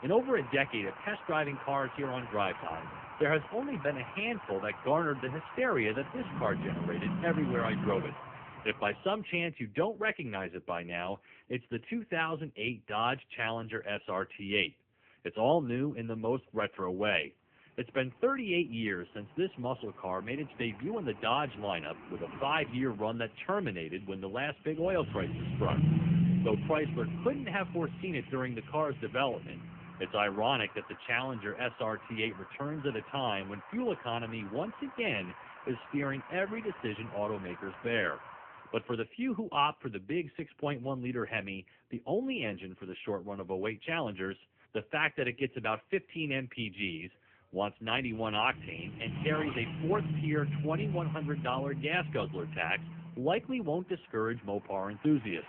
In over a decade of test driving cars here on Drive Time, there has only been a handful that garnered the hysteria that this car generated everywhere I drove it. If by some chance you don't recognize it by now, it's the 2008 Dodge Challenger SRT8. It's all new in the most retro way. It's been 38 years since this muscle car made its debut in the Dodge lineup with a 5-year run that terminated when the last big oil crisis struck. Though Chrysler couldn't have foreseen it during the car's development, it's ironic that the Challenger SRT8 returns at a time when fuel economy once again is steering every decision automakers bear. But for the few who opt for the big 6.1-liter Hemi, the only engine for the short run of '08 Challengers, the fact that it gets about 15 mpgs, wants 91 octane, and carries a fourth-tier $2,100 gas guzzler tax likely won't discourage Mopar enthusiasts.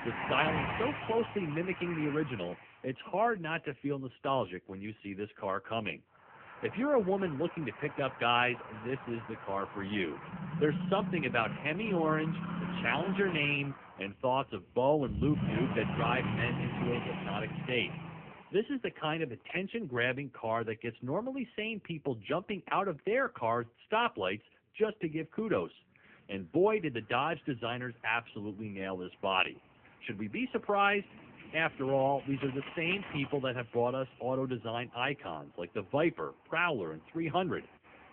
With styling so closely mimicking the original, it's hard not to feel nostalgic when you see this car coming. If you're a woman looking to pick up guys, this is the car for you. There's something about Hemi Orange, the Challenger name, and thoughts of bow and loop-tube that drive men into a hypnotic state. This is the kind of attention-grabbing car that gets normally sane people jumping out of their cars at stoplights just to give kudos. And boy, did the Dodge designers absolutely nail this body. Should we be surprised? After all, these are the same people that have brought us auto design icons like the Viper, Prowler, and 300.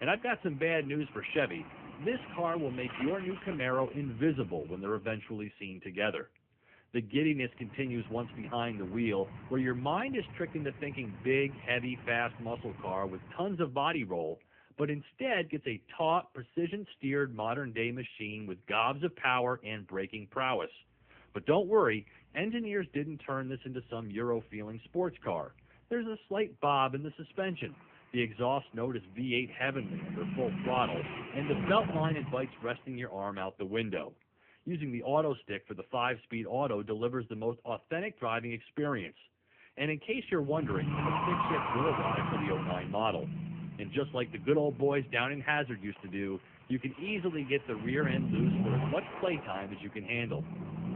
And I've got some bad news for Chevy. This car will make your new Camaro invisible when they're eventually seen together. The giddiness continues once behind the wheel, where your mind is tricked into thinking big, heavy, fast muscle car with tons of body roll, but instead gets a taut, precision-steered modern-day machine with gobs of power and braking prowess. But don't worry, engineers didn't turn this into some Euro-feeling sports car. There's a slight bob in the suspension. The exhaust note is V8 heavenly under full throttle, and the belt line invites resting your arm out the window. Using the auto stick for the 5-speed auto delivers the most authentic driving experience. And in case you're wondering, it's a stick-shift dual ride for the '09 model. And just like the good old boys down in Hazard used to do, you can easily get the rear end loose for as much playtime as you can handle.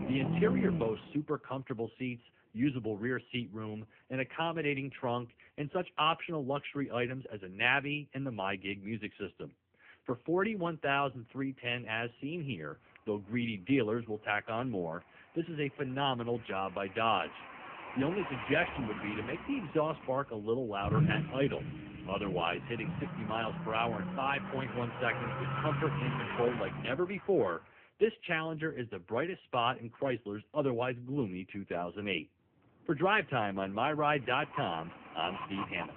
The interior boasts super comfortable seats, usable rear seat room, an accommodating trunk, and such optional luxury items as a Navi and the MyGig music system. For $41,310 as seen here, though greedy dealers will tack on more, this is a phenomenal job by Dodge. The only suggestion would be to make the exhaust bark a little louder at idle. Otherwise, hitting 60 miles per hour in 5.1 seconds with comfort and control like never before, this Challenger is the brightest spot in Chrysler's otherwise gloomy 2008. For Drive Time on MyRide.com, I'm Steve Hammond.